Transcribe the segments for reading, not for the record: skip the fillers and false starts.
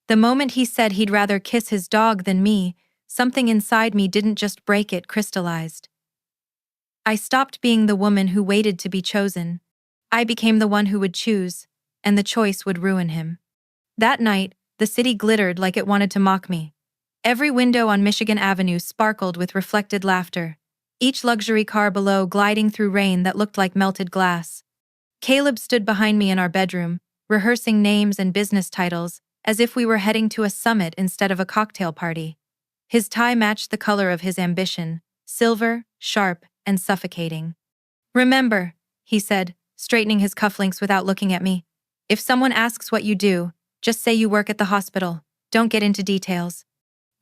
The moment he said he'd rather kiss his dog than me, something inside me didn't just break, it crystallized. I stopped being the woman who waited to be chosen. I became the one who would choose, and the choice would ruin him. That night, the city glittered like it wanted to mock me. Every window on Michigan Avenue sparkled with reflected laughter, each luxury car below gliding through rain that looked like melted glass. Caleb stood behind me in our bedroom, rehearsing names and business titles, as if we were heading to a summit instead of a cocktail party. His tie matched the color of his ambition, silver, sharp, and suffocating. "Remember," he said, straightening his cufflinks without looking at me, "if someone asks what you do, just say you work at the hospital. Don't get into details."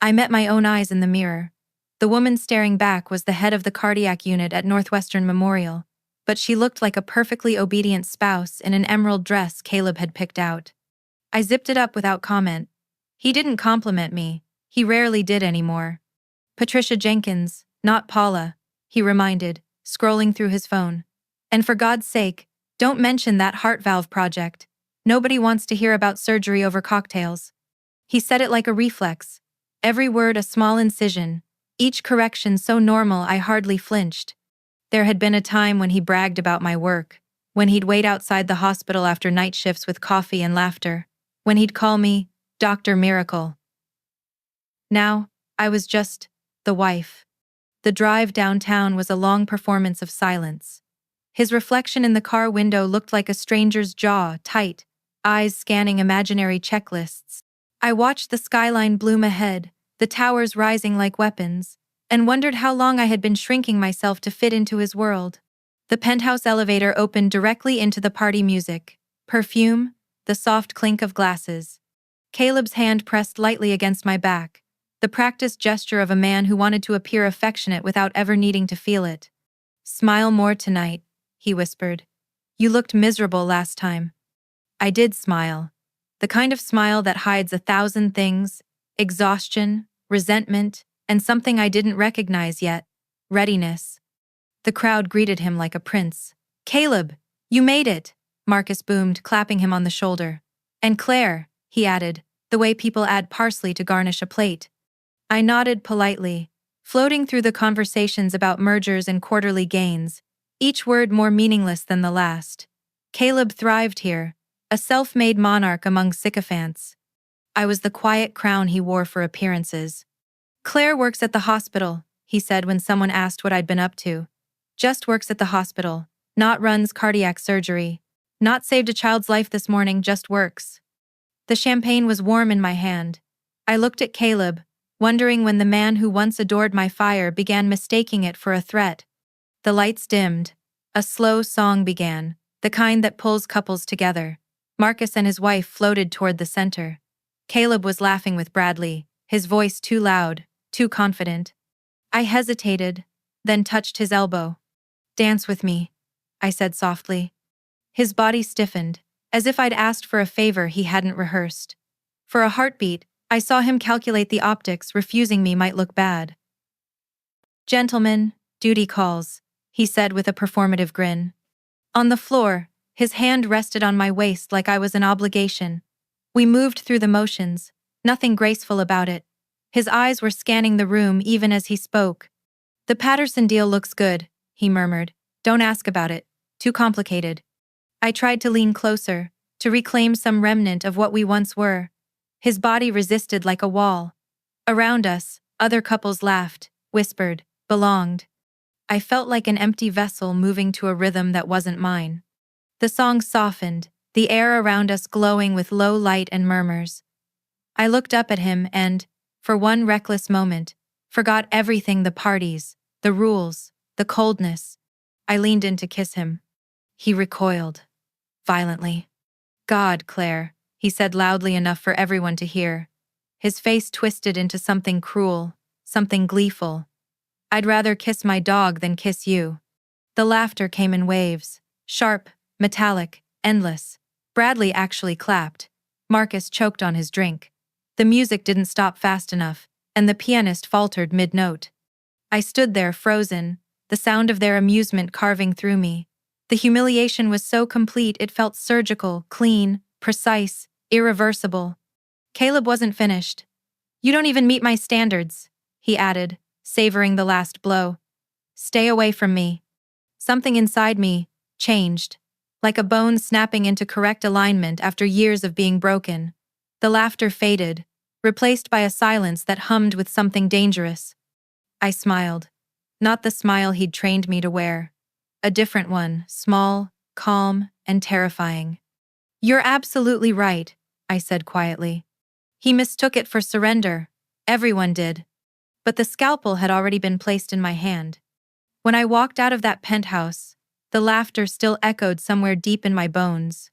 I met my own eyes in the mirror. The woman staring back was the head of the cardiac unit at Northwestern Memorial, but she looked like a perfectly obedient spouse in an emerald dress Caleb had picked out. I zipped it up without comment. He didn't compliment me. He rarely did anymore. "Patricia Jenkins, not Paula," he reminded, scrolling through his phone. "And for God's sake, don't mention that heart valve project. Nobody wants to hear about surgery over cocktails." He said it like a reflex, every word a small incision, each correction so normal I hardly flinched. There had been a time when he bragged about my work, when he'd wait outside the hospital after night shifts with coffee and laughter, when he'd call me Dr. Miracle. Now, I was just the wife. The drive downtown was a long performance of silence. His reflection in the car window looked like a stranger's jaw, tight, eyes scanning imaginary checklists. I watched the skyline bloom ahead, the towers rising like weapons, and wondered how long I had been shrinking myself to fit into his world. The penthouse elevator opened directly into the party music, perfume, the soft clink of glasses. Caleb's hand pressed lightly against my back, the practiced gesture of a man who wanted to appear affectionate without ever needing to feel it. "Smile more tonight," he whispered. "You looked miserable last time." I did smile. The kind of smile that hides 1,000 things, exhaustion, resentment, and something I didn't recognize yet, readiness. The crowd greeted him like a prince. "Caleb, you made it," Marcus boomed, clapping him on the shoulder. "And Claire," he added, the way people add parsley to garnish a plate. I nodded politely, floating through the conversations about mergers and quarterly gains, each word more meaningless than the last. Caleb thrived here, a self-made monarch among sycophants. I was the quiet crown he wore for appearances. "Claire works at the hospital," he said when someone asked what I'd been up to. "Just works at the hospital, not runs cardiac surgery, not saved a child's life this morning, just works." The champagne was warm in my hand. I looked at Caleb, wondering when the man who once adored my fire began mistaking it for a threat. The lights dimmed. A slow song began, the kind that pulls couples together. Marcus and his wife floated toward the center. Caleb was laughing with Bradley, his voice too loud, too confident. I hesitated, then touched his elbow. "Dance with me," I said softly. His body stiffened, as if I'd asked for a favor he hadn't rehearsed. For a heartbeat, I saw him calculate the optics. Refusing me might look bad. "Gentlemen, duty calls," he said with a performative grin. On the floor, his hand rested on my waist like I was an obligation. We moved through the motions, nothing graceful about it. His eyes were scanning the room even as he spoke. "The Patterson deal looks good," he murmured. "Don't ask about it. Too complicated." I tried to lean closer, to reclaim some remnant of what we once were. His body resisted like a wall. Around us, other couples laughed, whispered, belonged. I felt like an empty vessel moving to a rhythm that wasn't mine. The song softened, the air around us glowing with low light and murmurs. I looked up at him and, for one reckless moment, forgot everything: the parties, the rules, the coldness. I leaned in to kiss him. He recoiled. Violently. "God, Claire," he said loudly enough for everyone to hear. His face twisted into something cruel, something gleeful. "I'd rather kiss my dog than kiss you." The laughter came in waves, sharp, metallic, endless. Bradley actually clapped. Marcus choked on his drink. The music didn't stop fast enough, and the pianist faltered mid-note. I stood there frozen, the sound of their amusement carving through me. The humiliation was so complete it felt surgical, clean, precise, irreversible. Caleb wasn't finished. You don't even meet my standards, he added, savoring the last blow. Stay away from me. Something inside me changed, like a bone snapping into correct alignment after years of being broken. The laughter faded, replaced by a silence that hummed with something dangerous. I smiled. Not the smile he'd trained me to wear. A different one, small, calm, and terrifying. You're absolutely right, I said quietly. He mistook it for surrender. Everyone did. But the scalpel had already been placed in my hand. When I walked out of that penthouse, the laughter still echoed somewhere deep in my bones.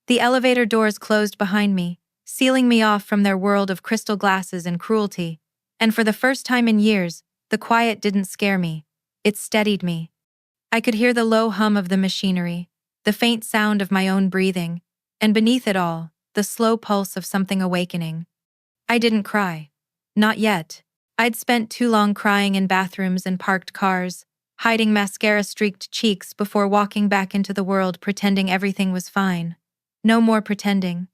The elevator doors closed behind me, sealing me off from their world of crystal glasses and cruelty. And for the first time in years, the quiet didn't scare me. It steadied me. I could hear the low hum of the machinery, the faint sound of my own breathing, and beneath it all, the slow pulse of something awakening. I didn't cry. Not yet. I'd spent too long crying in bathrooms and parked cars, hiding mascara-streaked cheeks before walking back into the world pretending everything was fine. No more pretending.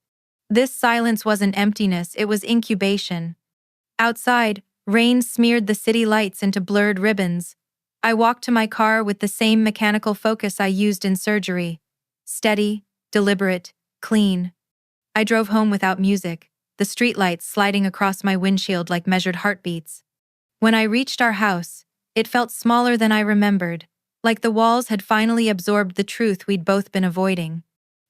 This silence wasn't emptiness, it was incubation. Outside, rain smeared the city lights into blurred ribbons. I walked to my car with the same mechanical focus I used in surgery. Steady, deliberate, clean. I drove home without music, the streetlights sliding across my windshield like measured heartbeats. When I reached our house, it felt smaller than I remembered, like the walls had finally absorbed the truth we'd both been avoiding.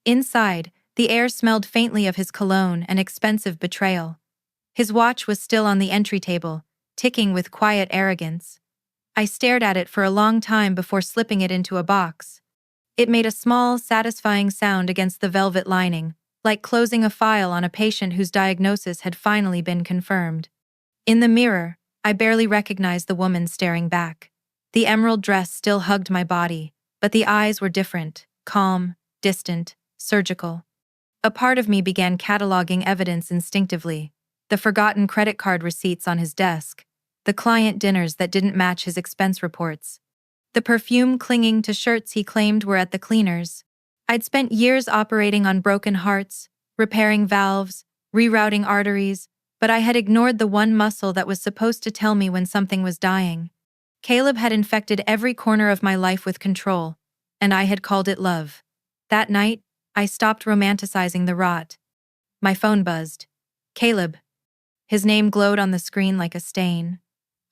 Inside, the air smelled faintly of his cologne and expensive betrayal. His watch was still on the entry table, ticking with quiet arrogance. I stared at it for a long time before slipping it into a box. It made a small, satisfying sound against the velvet lining, like closing a file on a patient whose diagnosis had finally been confirmed. In the mirror, I barely recognized the woman staring back. The emerald dress still hugged my body, but the eyes were different, calm, distant, surgical. A part of me began cataloging evidence instinctively. The forgotten credit card receipts on his desk, the client dinners that didn't match his expense reports, the perfume clinging to shirts he claimed were at the cleaners. I'd spent years operating on broken hearts, repairing valves, rerouting arteries, but I had ignored the one muscle that was supposed to tell me when something was dying. Caleb had infected every corner of my life with control, and I had called it love. That night, I stopped romanticizing the rot. My phone buzzed. Caleb. His name glowed on the screen like a stain.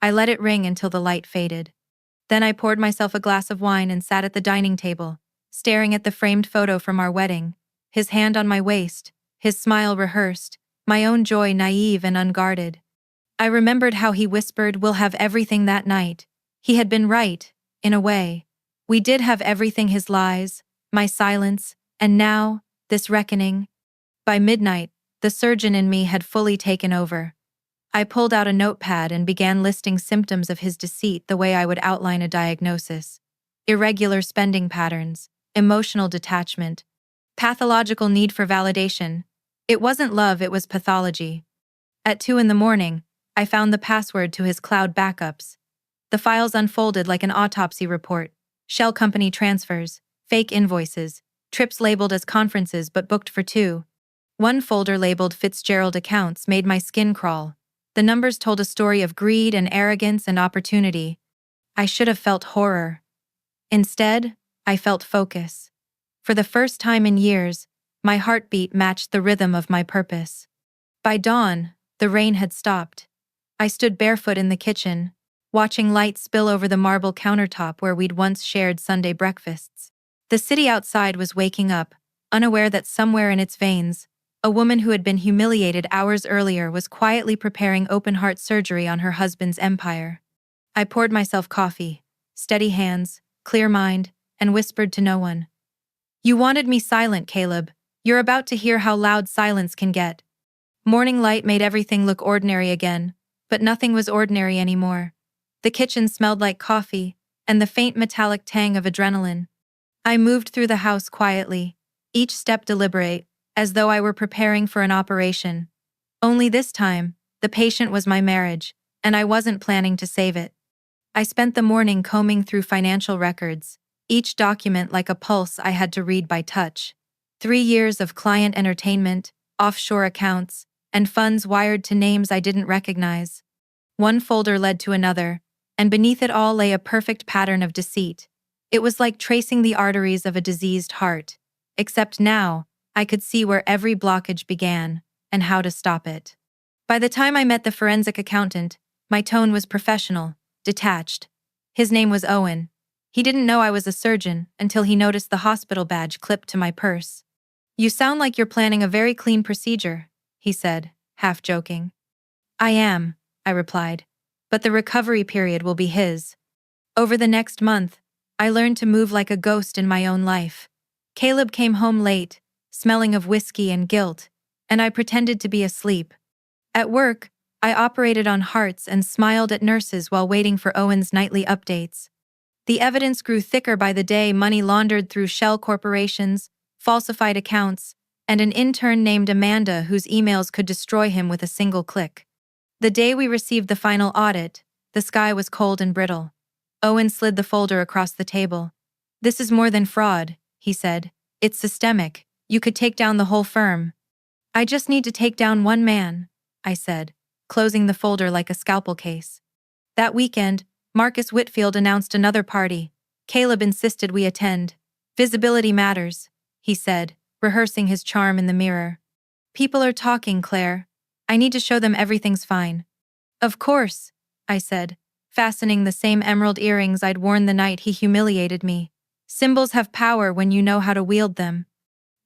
I let it ring until the light faded. Then I poured myself a glass of wine and sat at the dining table, staring at the framed photo from our wedding, his hand on my waist, his smile rehearsed, my own joy naive and unguarded. I remembered how he whispered, "We'll have everything" that night. He had been right, in a way. We did have everything: his lies, my silence, and now, this reckoning. By midnight, the surgeon in me had fully taken over. I pulled out a notepad and began listing symptoms of his deceit the way I would outline a diagnosis. Irregular spending patterns, emotional detachment, pathological need for validation. It wasn't love, it was pathology. At 2 a.m, I found the password to his cloud backups. The files unfolded like an autopsy report: shell company transfers, fake invoices, trips labeled as conferences but booked for 2. One folder labeled Fitzgerald accounts made my skin crawl. The numbers told a story of greed and arrogance and opportunity. I should have felt horror. Instead, I felt focus. For the first time in years, my heartbeat matched the rhythm of my purpose. By dawn, the rain had stopped. I stood barefoot in the kitchen, watching light spill over the marble countertop where we'd once shared Sunday breakfasts. The city outside was waking up, unaware that somewhere in its veins, a woman who had been humiliated hours earlier was quietly preparing open-heart surgery on her husband's empire. I poured myself coffee, steady hands, clear mind, and whispered to no one. "You wanted me silent, Caleb. You're about to hear how loud silence can get." Morning light made everything look ordinary again, but nothing was ordinary anymore. The kitchen smelled like coffee, and the faint metallic tang of adrenaline. I moved through the house quietly, each step deliberate, as though I were preparing for an operation. Only this time, the patient was my marriage, and I wasn't planning to save it. I spent the morning combing through financial records, each document like a pulse I had to read by touch. 3 years of client entertainment, offshore accounts, and funds wired to names I didn't recognize. One folder led to another, and beneath it all lay a perfect pattern of deceit. It was like tracing the arteries of a diseased heart. Except now, I could see where every blockage began, and how to stop it. By the time I met the forensic accountant, my tone was professional, detached. His name was Owen. He didn't know I was a surgeon until he noticed the hospital badge clipped to my purse. "You sound like you're planning a very clean procedure," he said, half joking. "I am," I replied, "but the recovery period will be his." Over the next month, I learned to move like a ghost in my own life. Caleb came home late, smelling of whiskey and guilt, and I pretended to be asleep. At work, I operated on hearts and smiled at nurses while waiting for Owen's nightly updates. The evidence grew thicker by the day: money laundered through shell corporations, falsified accounts, and an intern named Amanda whose emails could destroy him with a single click. The day we received the final audit, the sky was cold and brittle. Owen slid the folder across the table. "This is more than fraud," he said. "It's systemic. You could take down the whole firm." "I just need to take down one man," I said, closing the folder like a scalpel case. That weekend, Marcus Whitfield announced another party. Caleb insisted we attend. "Visibility matters," he said, rehearsing his charm in the mirror. "People are talking, Claire. I need to show them everything's fine." "Of course," I said, fastening the same emerald earrings I'd worn the night he humiliated me. "Symbols have power when you know how to wield them."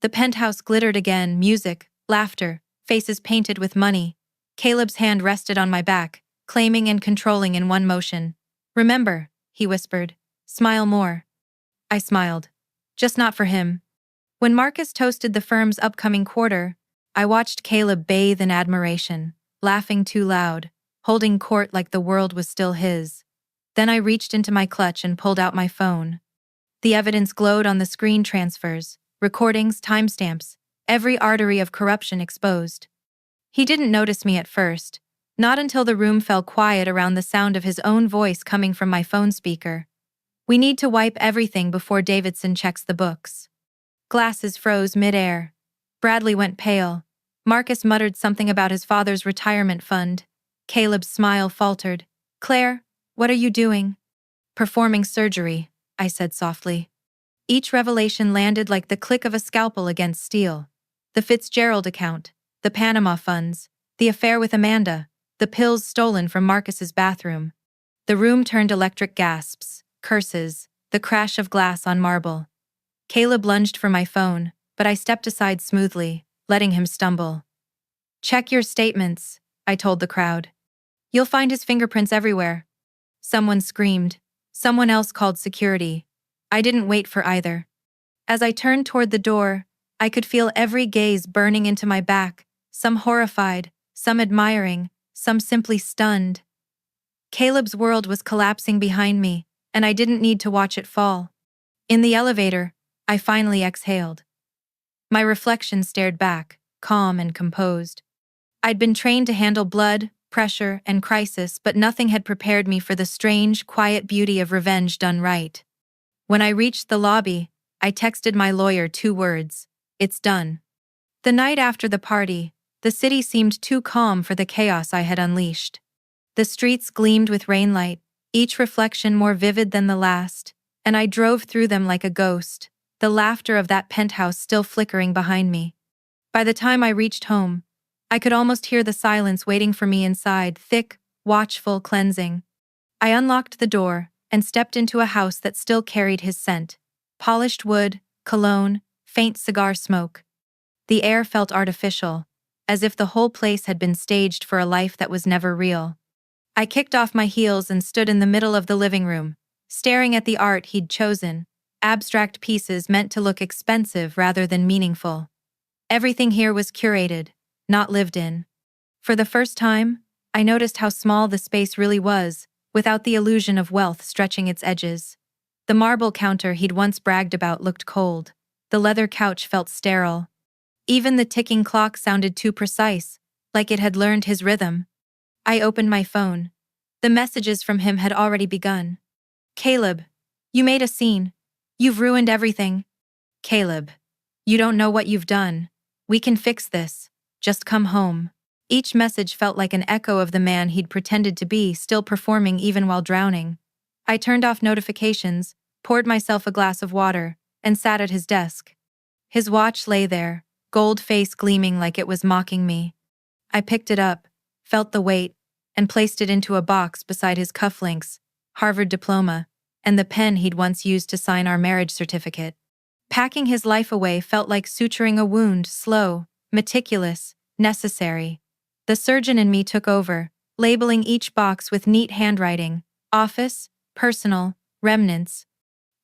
The penthouse glittered again: music, laughter, faces painted with money. Caleb's hand rested on my back, claiming and controlling in one motion. "Remember," he whispered, "smile more." I smiled. Just not for him. When Marcus toasted the firm's upcoming quarter, I watched Caleb bathe in admiration, laughing too loud, holding court like the world was still his. Then I reached into my clutch and pulled out my phone. The evidence glowed on the screen: transfers, recordings, timestamps, every artery of corruption exposed. He didn't notice me at first, not until the room fell quiet around the sound of his own voice coming from my phone speaker. "We need to wipe everything before Davidson checks the books." Glasses froze mid-air. Bradley went pale. Marcus muttered something about his father's retirement fund. Caleb's smile faltered. "Claire, what are you doing?" "Performing surgery," I said softly. Each revelation landed like the click of a scalpel against steel. The Fitzgerald account, the Panama funds, the affair with Amanda, the pills stolen from Marcus's bathroom. The room turned: electric gasps, curses, the crash of glass on marble. Caleb lunged for my phone, but I stepped aside smoothly, letting him stumble. "Check your statements," I told the crowd. "You'll find his fingerprints everywhere." Someone screamed. Someone else called security. I didn't wait for either. As I turned toward the door, I could feel every gaze burning into my back, some horrified, some admiring, some simply stunned. Caleb's world was collapsing behind me, and I didn't need to watch it fall. In the elevator, I finally exhaled. My reflection stared back, calm and composed. I'd been trained to handle blood, pressure, and crisis, but nothing had prepared me for the strange, quiet beauty of revenge done right. When I reached the lobby, I texted my lawyer 2 words: "It's done." The night after the party, the city seemed too calm for the chaos I had unleashed. The streets gleamed with rainlight, each reflection more vivid than the last, and I drove through them like a ghost, the laughter of that penthouse still flickering behind me. By the time I reached home, I could almost hear the silence waiting for me inside: thick, watchful, cleansing. I unlocked the door and stepped into a house that still carried his scent: polished wood, cologne, faint cigar smoke. The air felt artificial, as if the whole place had been staged for a life that was never real. I kicked off my heels and stood in the middle of the living room, staring at the art he'd chosen: abstract pieces meant to look expensive rather than meaningful. Everything here was curated, not lived in. For the first time, I noticed how small the space really was, without the illusion of wealth stretching its edges. The marble counter he'd once bragged about looked cold. The leather couch felt sterile. Even the ticking clock sounded too precise, like it had learned his rhythm. I opened my phone. The messages from him had already begun. "Caleb, you made a scene. You've ruined everything." "Caleb, you don't know what you've done. We can fix this. Just come home." Each message felt like an echo of the man he'd pretended to be, still performing even while drowning. I turned off notifications, poured myself a glass of water, and sat at his desk. His watch lay there, gold face gleaming like it was mocking me. I picked it up, felt the weight, and placed it into a box beside his cufflinks, Harvard diploma, and the pen he'd once used to sign our marriage certificate. Packing his life away felt like suturing a wound, slow, meticulous, necessary. The surgeon in me took over, labeling each box with neat handwriting: office, personal, remnants.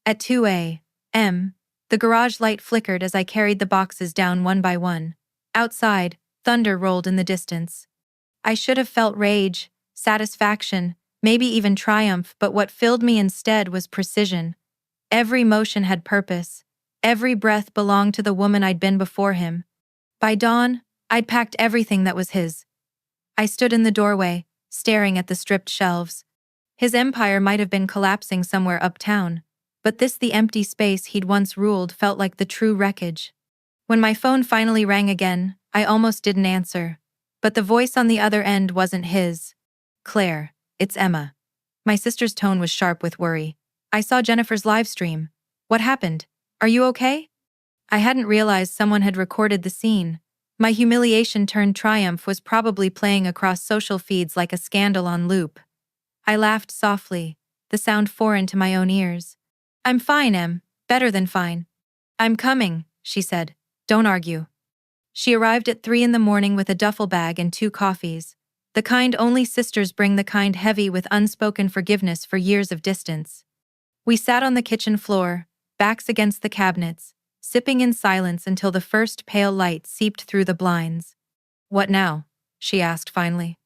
At 2 a.m., the garage light flickered as I carried the boxes down one by one. Outside, thunder rolled in the distance. I should have felt rage, satisfaction, maybe even triumph, but what filled me instead was precision. Every motion had purpose. Every breath belonged to the woman I'd been before him. By dawn, I'd packed everything that was his. I stood in the doorway, staring at the stripped shelves. His empire might have been collapsing somewhere uptown, but the empty space he'd once ruled felt like the true wreckage. When my phone finally rang again, I almost didn't answer. But the voice on the other end wasn't his. "Claire, it's Emma." My sister's tone was sharp with worry. "I saw Jennifer's live stream. What happened? Are you okay?" I hadn't realized someone had recorded the scene. My humiliation turned triumph was probably playing across social feeds like a scandal on loop. I laughed softly, the sound foreign to my own ears. "I'm fine, Em. Better than fine." "I'm coming," she said. "Don't argue." She arrived at 3 in the morning with a duffel bag and 2 coffees. The kind only sisters bring, the kind heavy with unspoken forgiveness for years of distance. We sat on the kitchen floor, backs against the cabinets, sipping in silence until the first pale light seeped through the blinds. "What now?" she asked finally.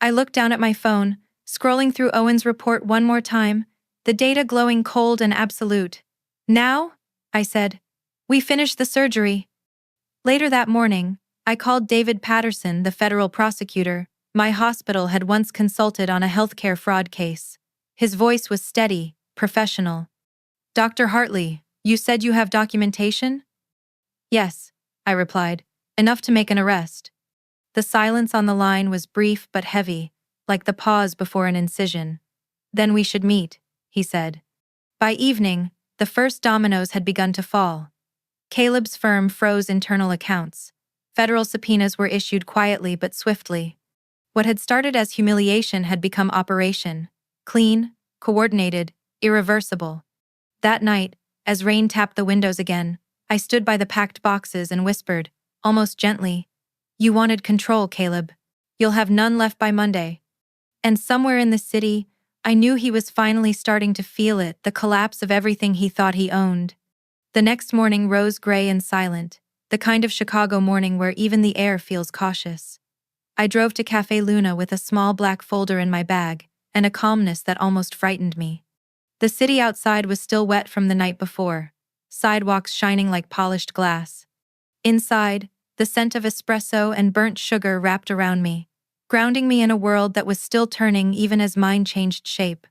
I looked down at my phone, scrolling through Owen's report one more time, the data glowing cold and absolute. "Now?" I said. "We finished the surgery." Later that morning, I called David Patterson, the federal prosecutor my hospital had once consulted on a healthcare fraud case. His voice was steady, professional. "Dr. Hartley, you said you have documentation?" "Yes," I replied, "enough to make an arrest." The silence on the line was brief but heavy, like the pause before an incision. "Then we should meet," he said. By evening, the first dominoes had begun to fall. Caleb's firm froze internal accounts. Federal subpoenas were issued quietly but swiftly. What had started as humiliation had become operation. Clean, coordinated, irreversible. That night, as rain tapped the windows again, I stood by the packed boxes and whispered, almost gently, "You wanted control, Caleb. You'll have none left by Monday." And somewhere in the city, I knew he was finally starting to feel it, the collapse of everything he thought he owned. The next morning rose gray and silent, the kind of Chicago morning where even the air feels cautious. I drove to Café Luna with a small black folder in my bag, and a calmness that almost frightened me. The city outside was still wet from the night before, sidewalks shining like polished glass. Inside, the scent of espresso and burnt sugar wrapped around me, grounding me in a world that was still turning even as mine changed shape.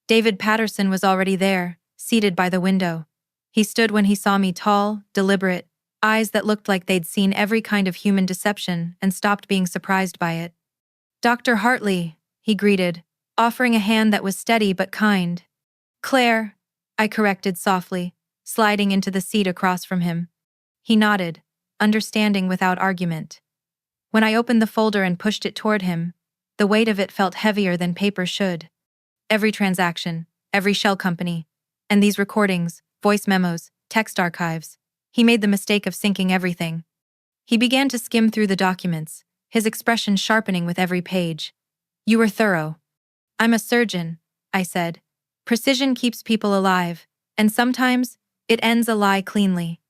David Patterson was already there, seated by the window. He stood when he saw me, tall, deliberate, eyes that looked like they'd seen every kind of human deception and stopped being surprised by it. "Dr. Hartley," he greeted, offering a hand that was steady but kind. "Claire," I corrected softly, sliding into the seat across from him. He nodded, understanding without argument. When I opened the folder and pushed it toward him, the weight of it felt heavier than paper should. Every transaction, every shell company, and these recordings, voice memos, text archives. He made the mistake of syncing everything. He began to skim through the documents, his expression sharpening with every page. "You were thorough." "I'm a surgeon," I said. "Precision keeps people alive, and sometimes it ends a lie cleanly."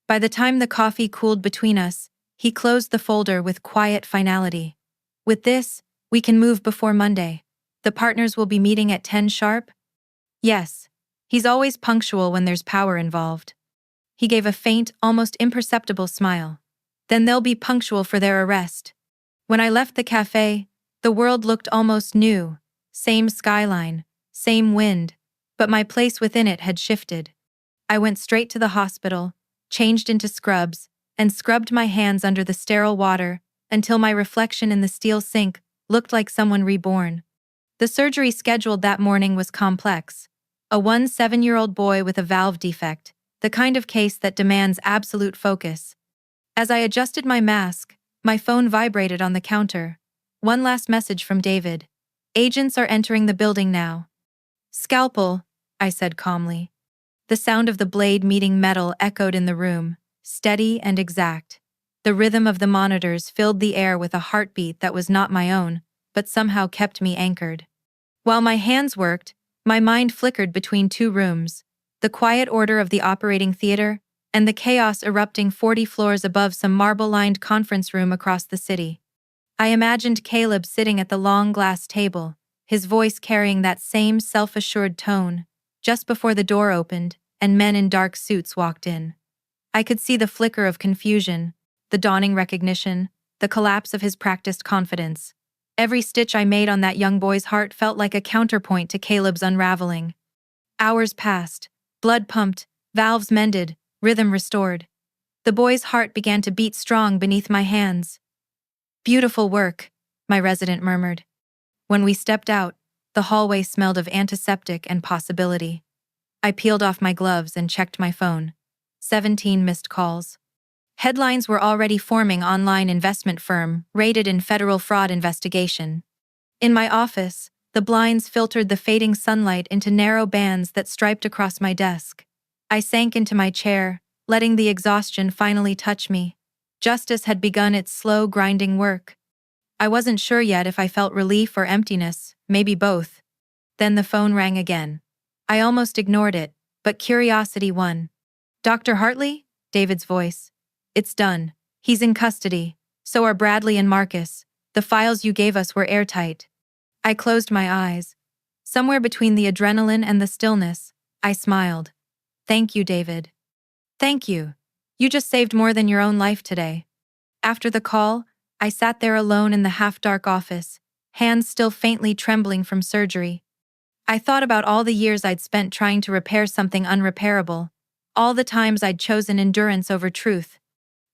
By the time the coffee cooled between us, he closed the folder with quiet finality. "With this, we can move before Monday. The partners will be meeting at 10 sharp?" "Yes." He's always punctual when there's power involved. He gave a faint, almost imperceptible smile. "Then they'll be punctual for their arrest." When I left the cafe, the world looked almost new. Same skyline, same wind, but my place within it had shifted. I went straight to the hospital, changed into scrubs, and scrubbed my hands under the sterile water, until my reflection in the steel sink looked like someone reborn. The surgery scheduled that morning was complex. A 7-year-old boy with a valve defect, the kind of case that demands absolute focus. As I adjusted my mask, my phone vibrated on the counter. One last message from David. Agents are entering the building now. Scalpel, I said calmly. The sound of the blade meeting metal echoed in the room, steady and exact. The rhythm of the monitors filled the air with a heartbeat that was not my own, but somehow kept me anchored. While my hands worked, my mind flickered between two rooms, the quiet order of the operating theater and the chaos erupting 40 floors above some marble-lined conference room across the city. I imagined Caleb sitting at the long glass table, his voice carrying that same self-assured tone, just before the door opened and men in dark suits walked in. I could see the flicker of confusion, the dawning recognition, the collapse of his practiced confidence. Every stitch I made on that young boy's heart felt like a counterpoint to Caleb's unraveling. Hours passed, blood pumped, valves mended, rhythm restored. The boy's heart began to beat strong beneath my hands. Beautiful work, my resident murmured. When we stepped out, the hallway smelled of antiseptic and possibility. I peeled off my gloves and checked my phone. 17 missed calls. Headlines were already forming. Online investment firm raided in federal fraud investigation. In my office, the blinds filtered the fading sunlight into narrow bands that striped across my desk. I sank into my chair, letting the exhaustion finally touch me. Justice had begun its slow, grinding work. I wasn't sure yet if I felt relief or emptiness, maybe both. Then the phone rang again. I almost ignored it, but curiosity won. Dr. Hartley? David's voice. It's done. He's in custody. So are Bradley and Marcus. The files you gave us were airtight. I closed my eyes. Somewhere between the adrenaline and the stillness, I smiled. Thank you, David. Thank you. You just saved more than your own life today. After the call, I sat there alone in the half-dark office, hands still faintly trembling from surgery. I thought about all the years I'd spent trying to repair something unrepairable, all the times I'd chosen endurance over truth.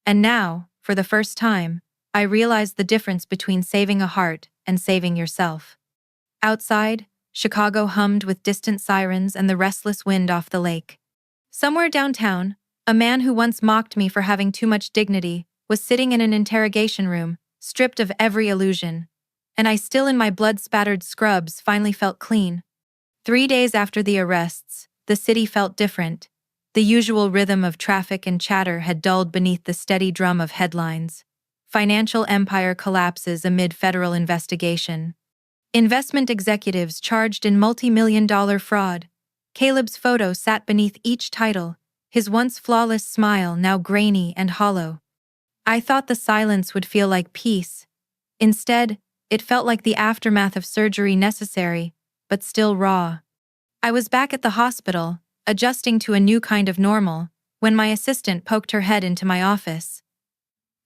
And now, for the first time, I realized the difference between saving a heart and saving yourself. Outside, Chicago hummed with distant sirens and the restless wind off the lake. Somewhere downtown, a man who once mocked me for having too much dignity was sitting in an interrogation room, stripped of every illusion. And I, still in my blood-spattered scrubs, finally felt clean. 3 days after the arrests, the city felt different. The usual rhythm of traffic and chatter had dulled beneath the steady drum of headlines. Financial empire collapses amid federal investigation. Investment executives charged in multi-million-dollar fraud. Caleb's photo sat beneath each title, his once flawless smile now grainy and hollow. I thought the silence would feel like peace. Instead, it felt like the aftermath of surgery, necessary, but still raw. I was back at the hospital, adjusting to a new kind of normal, when my assistant poked her head into my office.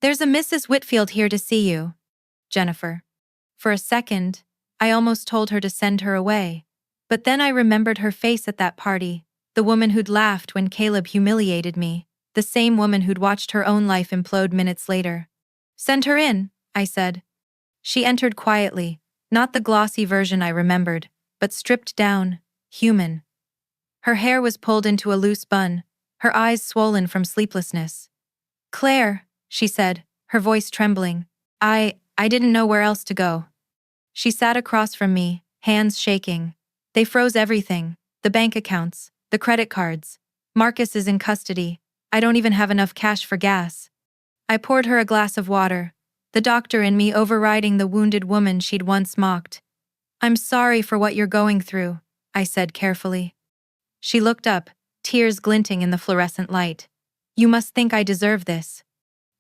"There's a Mrs. Whitfield here to see you, Jennifer." For a second, I almost told her to send her away. But then I remembered her face at that party, the woman who'd laughed when Caleb humiliated me, the same woman who'd watched her own life implode minutes later. "Send her in," I said. She entered quietly, not the glossy version I remembered, but stripped down, human. Her hair was pulled into a loose bun, her eyes swollen from sleeplessness. "Claire," she said, her voice trembling. I didn't know where else to go." She sat across from me, hands shaking. "They froze everything, the bank accounts, the credit cards. Marcus is in custody. I don't even have enough cash for gas." I poured her a glass of water, the doctor in me overriding the wounded woman she'd once mocked. "I'm sorry for what you're going through," I said carefully. She looked up, tears glinting in the fluorescent light. "You must think I deserve this."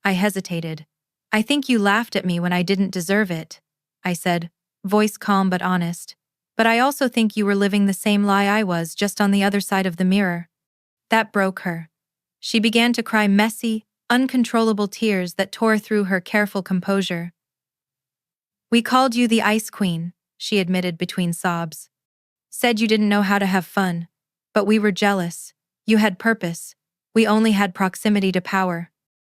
I hesitated. "I think you laughed at me when I didn't deserve it," I said, voice calm but honest. "But I also think you were living the same lie I was, just on the other side of the mirror." That broke her. She began to cry messy, uncontrollable tears that tore through her careful composure. "We called you the Ice Queen," she admitted between sobs. "Said you didn't know how to have fun. But we were jealous. You had purpose. We only had proximity to power."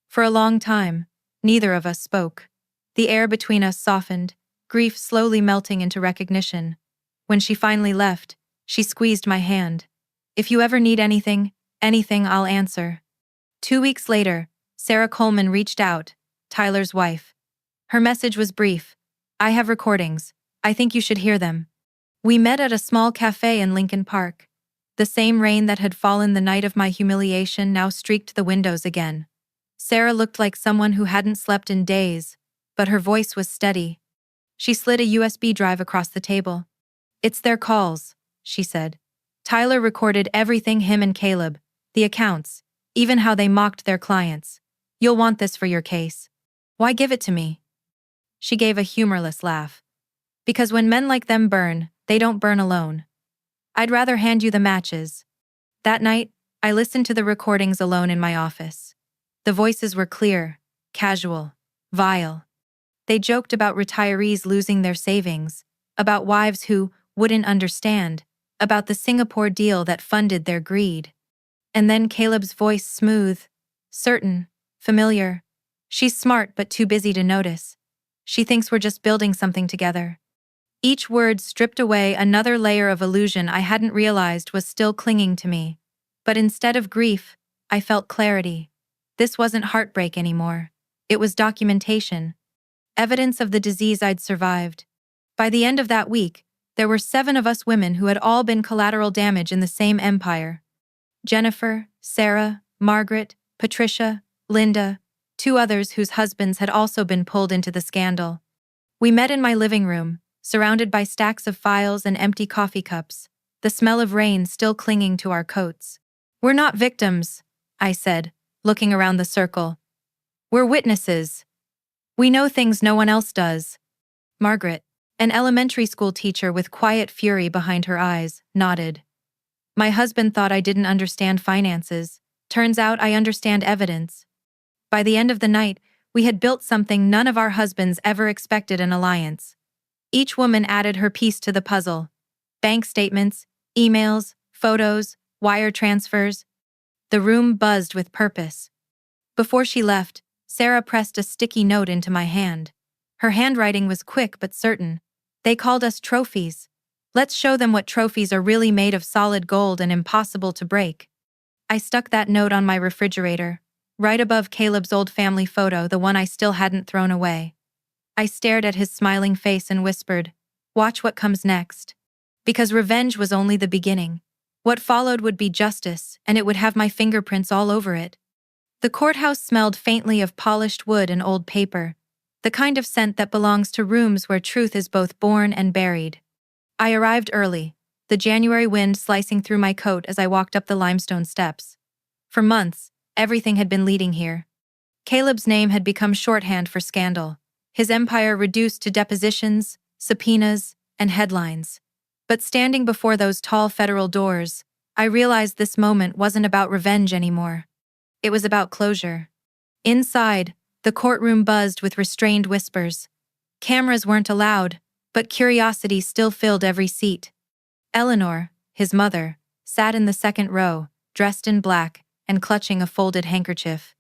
For a long time, neither of us spoke. The air between us softened, grief slowly melting into recognition. When she finally left, she squeezed my hand. "If you ever need anything, I'll answer." 2 weeks later, Sarah Coleman reached out, Tyler's wife. Her message was brief. "I have recordings. I think you should hear them." We met at a small cafe in Lincoln Park. The same rain that had fallen the night of my humiliation now streaked the windows again. Sarah looked like someone who hadn't slept in days, but her voice was steady. She slid a USB drive across the table. "It's their calls," she said. "Tyler recorded everything, him and Caleb, the accounts, even how they mocked their clients. You'll want this for your case." "Why give it to me?" She gave a humorless laugh. "Because when men like them burn, they don't burn alone. I'd rather hand you the matches." That night, I listened to the recordings alone in my office. The voices were clear, casual, vile. They joked about retirees losing their savings, about wives who wouldn't understand, about the Singapore deal that funded their greed. And then Caleb's voice, smooth, certain, familiar. "She's smart but too busy to notice. She thinks we're just building something together." Each word stripped away another layer of illusion I hadn't realized was still clinging to me. But instead of grief, I felt clarity. This wasn't heartbreak anymore. It was documentation. Evidence of the disease I'd survived. By the end of that week, there were 7 of us women who had all been collateral damage in the same empire. Jennifer, Sarah, Margaret, Patricia, Linda, 2 others whose husbands had also been pulled into the scandal. We met in my living room, surrounded by stacks of files and empty coffee cups, the smell of rain still clinging to our coats. "We're not victims," I said, looking around the circle. "We're witnesses. We know things no one else does." Margaret, an elementary school teacher with quiet fury behind her eyes, nodded. "My husband thought I didn't understand finances. Turns out I understand evidence." By the end of the night, we had built something none of our husbands ever expected: an alliance. Each woman added her piece to the puzzle. Bank statements, emails, photos, wire transfers. The room buzzed with purpose. Before she left, Sarah pressed a sticky note into my hand. Her handwriting was quick but certain. "They called us trophies. Let's show them what trophies are really made of: solid gold and impossible to break." I stuck that note on my refrigerator, right above Caleb's old family photo, the one I still hadn't thrown away. I stared at his smiling face and whispered, "Watch what comes next." Because revenge was only the beginning. What followed would be justice, and it would have my fingerprints all over it. The courthouse smelled faintly of polished wood and old paper, the kind of scent that belongs to rooms where truth is both born and buried. I arrived early, the January wind slicing through my coat as I walked up the limestone steps. For months, everything had been leading here. Caleb's name had become shorthand for scandal, his empire reduced to depositions, subpoenas, and headlines. But standing before those tall federal doors, I realized this moment wasn't about revenge anymore. It was about closure. Inside, the courtroom buzzed with restrained whispers. Cameras weren't allowed, but curiosity still filled every seat. Eleanor, his mother, sat in the second row, dressed in black and clutching a folded handkerchief.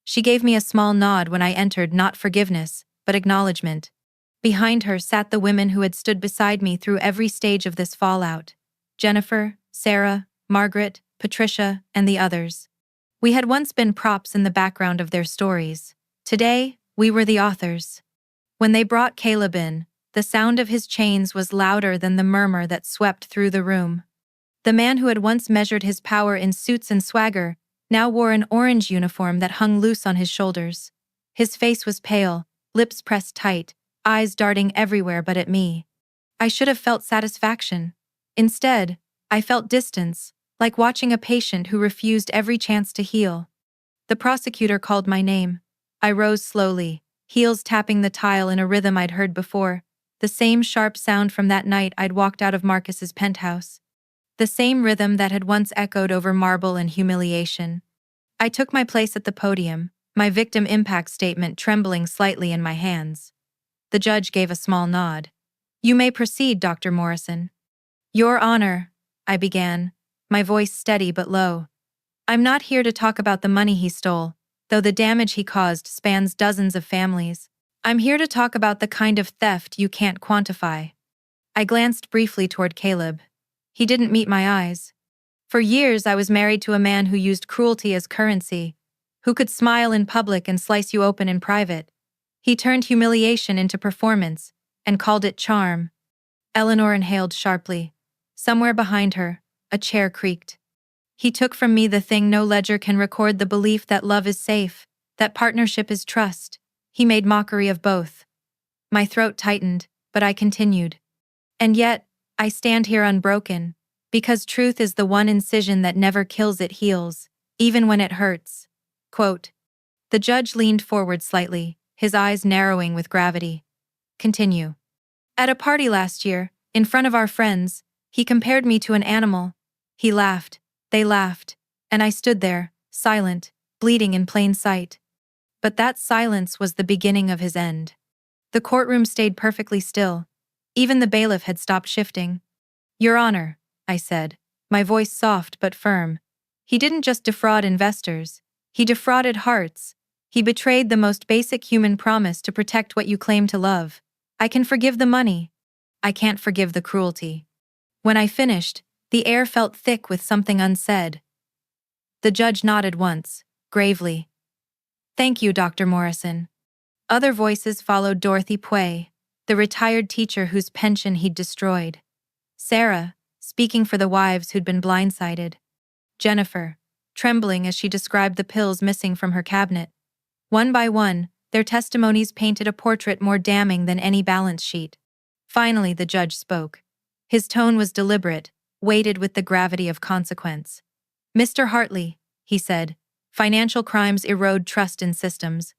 She gave me a small nod when I entered, not forgiveness, but acknowledgement. Behind her sat the women who had stood beside me through every stage of this fallout: Jennifer, Sarah, Margaret, Patricia, and the others. We had once been props in the background of their stories. Today, we were the authors. When they brought Caleb in, the sound of his chains was louder than the murmur that swept through the room. The man who had once measured his power in suits and swagger now wore an orange uniform that hung loose on his shoulders. His face was pale, lips pressed tight, eyes darting everywhere but at me. I should have felt satisfaction. Instead, I felt distance, like watching a patient who refused every chance to heal. The prosecutor called my name. I rose slowly, heels tapping the tile in a rhythm I'd heard before, the same sharp sound from that night I'd walked out of Marcus's penthouse. The same rhythm that had once echoed over marble and humiliation. I took my place at the podium, my victim impact statement trembling slightly in my hands. The judge gave a small nod. "You may proceed, Dr. Morrison." "Your Honor," I began, my voice steady but low. "I'm not here to talk about the money he stole, though the damage he caused spans dozens of families. I'm here to talk about the kind of theft you can't quantify. I glanced briefly toward Caleb. He didn't meet my eyes. For years, I was married to a man who used cruelty as currency, who could smile in public and slice you open in private. He turned humiliation into performance and called it charm. Eleanor inhaled sharply. Somewhere behind her, a chair creaked. He took from me the thing no ledger can record, the belief that love is safe, that partnership is trust. He made mockery of both. My throat tightened, but I continued. And yet, I stand here unbroken, because truth is the one incision that never kills, it heals, even when it hurts. Quote. The judge leaned forward slightly, his eyes narrowing with gravity. Continue. At a party last year, in front of our friends, he compared me to an animal. He laughed, they laughed, and I stood there, silent, bleeding in plain sight. But that silence was the beginning of his end. The courtroom stayed perfectly still. Even the bailiff had stopped shifting. Your Honor, I said, my voice soft but firm. He didn't just defraud investors. He defrauded hearts. He betrayed the most basic human promise to protect what you claim to love. I can forgive the money. I can't forgive the cruelty. When I finished, the air felt thick with something unsaid. The judge nodded once, gravely. Thank you, Dr. Morrison. Other voices followed: Dorothy Pue, the retired teacher whose pension he'd destroyed. Sarah, speaking for the wives who'd been blindsided. Jennifer, trembling as she described the pills missing from her cabinet. One by one, their testimonies painted a portrait more damning than any balance sheet. Finally, the judge spoke. His tone was deliberate, weighted with the gravity of consequence. Mr. Hartley, he said, financial crimes erode trust in systems.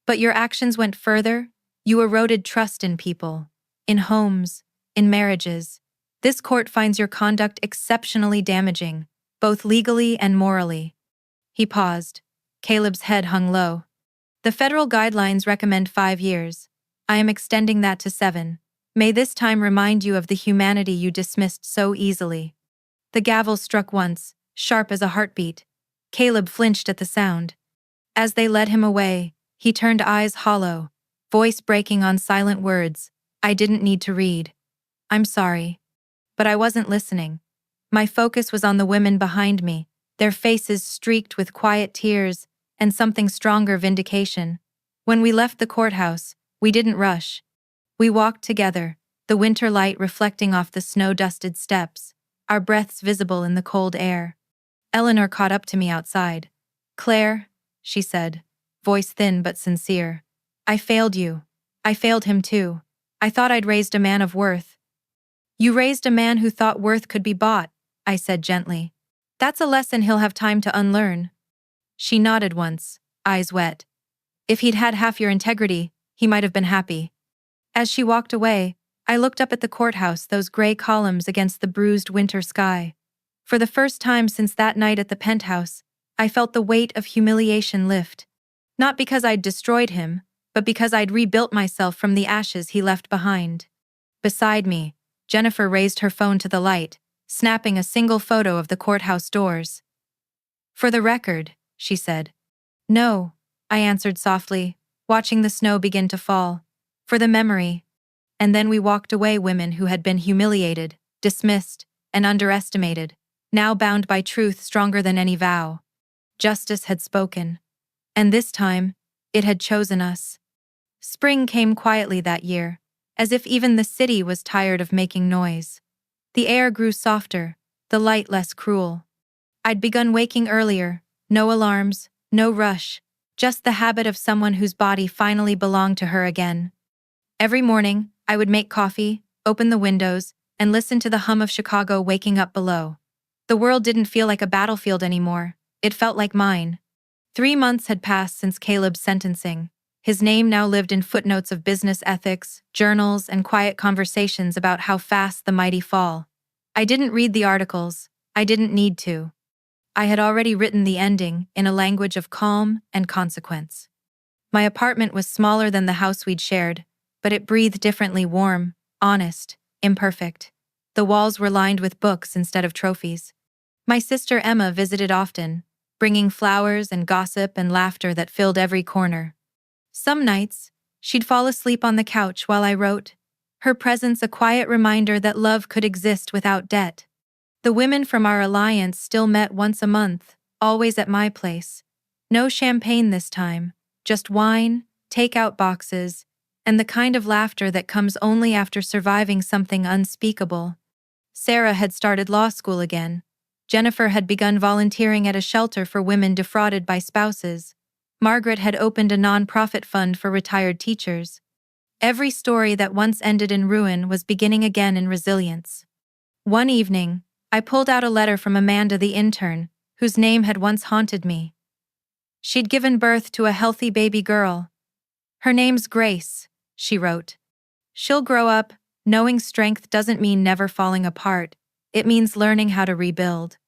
But your actions went further. You eroded trust in people, in homes, in marriages. This court finds your conduct exceptionally damaging, both legally and morally. He paused. Caleb's head hung low. The federal guidelines recommend 5 years. I am extending that to 7. May this time remind you of the humanity you dismissed so easily. The gavel struck once, sharp as a heartbeat. Caleb flinched at the sound. As they led him away, he turned, eyes hollow, voice breaking on silent words. I didn't need to read. I'm sorry. But I wasn't listening. My focus was on the women behind me, their faces streaked with quiet tears and something stronger: vindication. When we left the courthouse, we didn't rush. We walked together, the winter light reflecting off the snow-dusted steps, our breaths visible in the cold air. Eleanor caught up to me outside. Claire, she said, voice thin but sincere. I failed you. I failed him too. I thought I'd raised a man of worth. You raised a man who thought worth could be bought, I said gently. That's a lesson he'll have time to unlearn. She nodded once, eyes wet. If he'd had half your integrity, he might have been happy. As she walked away, I looked up at the courthouse, those gray columns against the bruised winter sky. For the first time since that night at the penthouse, I felt the weight of humiliation lift. Not because I'd destroyed him, but because I'd rebuilt myself from the ashes he left behind. Beside me, Jennifer raised her phone to the light, snapping a single photo of the courthouse doors. For the record, she said. No, I answered softly, watching the snow begin to fall. For the memory. And then we walked away, women who had been humiliated, dismissed, and underestimated, now bound by truth stronger than any vow. Justice had spoken. And this time, it had chosen us. Spring came quietly that year, as if even the city was tired of making noise. The air grew softer, the light less cruel. I'd begun waking earlier, no alarms, no rush, just the habit of someone whose body finally belonged to her again. Every morning, I would make coffee, open the windows, and listen to the hum of Chicago waking up below. The world didn't feel like a battlefield anymore. It felt like mine. 3 months had passed since Caleb's sentencing. His name now lived in footnotes of business ethics, journals, and quiet conversations about how fast the mighty fall. I didn't read the articles. I didn't need to. I had already written the ending in a language of calm and consequence. My apartment was smaller than the house we'd shared, but it breathed differently: warm, honest, imperfect. The walls were lined with books instead of trophies. My sister Emma visited often, bringing flowers and gossip and laughter that filled every corner. Some nights, She'd fall asleep on the couch while I wrote, her presence a quiet reminder that love could exist without debt. The women from our alliance still met once a month, always at my place. No champagne this time, just wine, takeout boxes, and the kind of laughter that comes only after surviving something unspeakable. Sarah had started law school again. Jennifer had begun volunteering at a shelter for women defrauded by spouses. Margaret had opened a non-profit fund for retired teachers. Every story that once ended in ruin was beginning again in resilience. One evening, I pulled out a letter from Amanda the intern, whose name had once haunted me. She'd given birth to a healthy baby girl. Her name's Grace, she wrote. She'll grow up, knowing strength doesn't mean never falling apart, it means learning how to rebuild.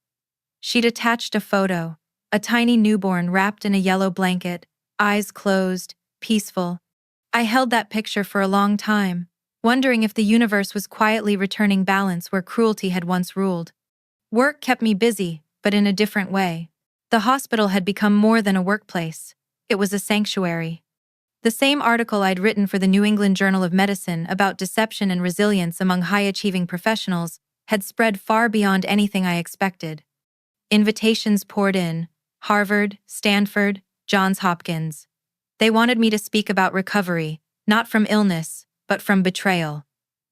She'd attached a photo, a tiny newborn wrapped in a yellow blanket, eyes closed, peaceful. I held that picture for a long time, wondering if the universe was quietly returning balance where cruelty had once ruled. Work kept me busy, but in a different way. The hospital had become more than a workplace. It was a sanctuary. The same article I'd written for the New England Journal of Medicine about deception and resilience among high-achieving professionals had spread far beyond anything I expected. Invitations poured in: Harvard, Stanford, Johns Hopkins. They wanted me to speak about recovery, not from illness, but from betrayal.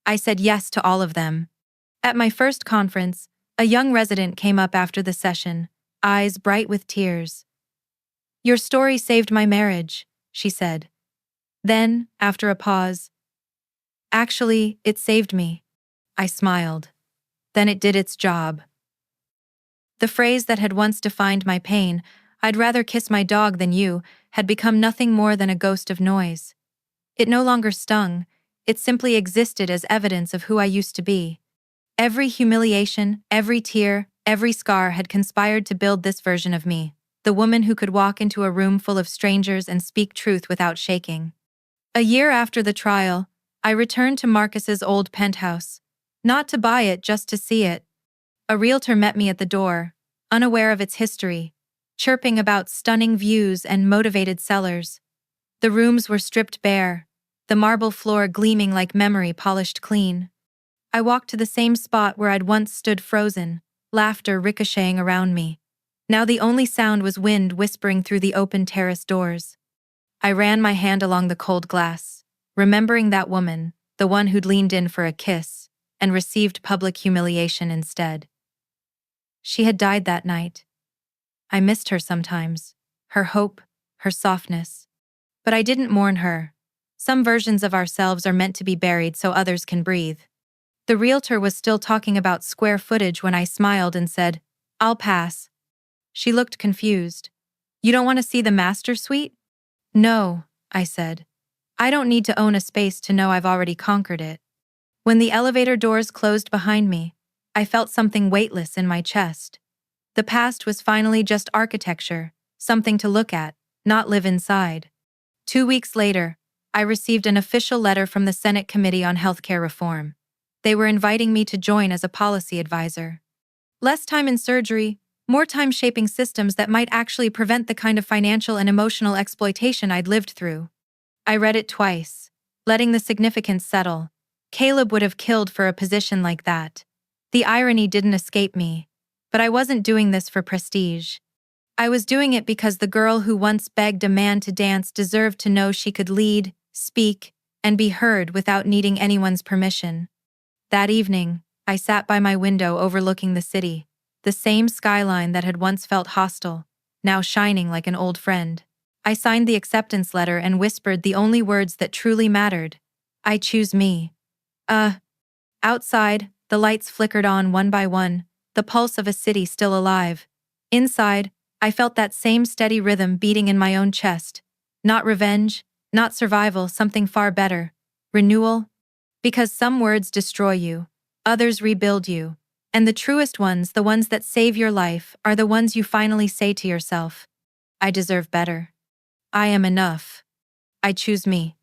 I said yes to all of them. At my first conference, a young resident came up after the session, eyes bright with tears. "Your story saved my marriage," she said. Then, after a pause, "Actually, it saved me." I smiled. Then it did its job. The phrase that had once defined my pain, "I'd rather kiss my dog than you," had become nothing more than a ghost of noise. It no longer stung, it simply existed as evidence of who I used to be. Every humiliation, every tear, every scar had conspired to build this version of me, the woman who could walk into a room full of strangers and speak truth without shaking. A year after the trial, I returned to Marcus's old penthouse. Not to buy it, just to see it. A realtor met me at the door, unaware of its history, chirping about stunning views and motivated sellers. The rooms were stripped bare, the marble floor gleaming like memory polished clean. I walked to the same spot where I'd once stood frozen, laughter ricocheting around me. Now the only sound was wind whispering through the open terrace doors. I ran my hand along the cold glass, remembering that woman, the one who'd leaned in for a kiss, and received public humiliation instead. She had died that night. I missed her sometimes, her hope, her softness. But I didn't mourn her. Some versions of ourselves are meant to be buried so others can breathe. The realtor was still talking about square footage when I smiled and said, "I'll pass." She looked confused. "You don't want to see the master suite?" "No," I said. "I don't need to own a space to know I've already conquered it." When the elevator doors closed behind me, I felt something weightless in my chest. The past was finally just architecture, something to look at, not live inside. 2 weeks later, I received an official letter from the Senate Committee on Healthcare Reform. They were inviting me to join as a policy advisor. Less time in surgery, more time shaping systems that might actually prevent the kind of financial and emotional exploitation I'd lived through. I read it twice, letting the significance settle. Caleb would have killed for a position like that. The irony didn't escape me, but I wasn't doing this for prestige. I was doing it because the girl who once begged a man to dance deserved to know she could lead, speak, and be heard without needing anyone's permission. That evening, I sat by my window overlooking the city, the same skyline that had once felt hostile, now shining like an old friend. I signed the acceptance letter and whispered the only words that truly mattered. "I choose me." Outside, the lights flickered on one by one, the pulse of a city still alive. Inside, I felt that same steady rhythm beating in my own chest. Not revenge, not survival, something far better. Renewal. Because some words destroy you, others rebuild you. And the truest ones, the ones that save your life, are the ones you finally say to yourself, "I deserve better. I am enough. I choose me."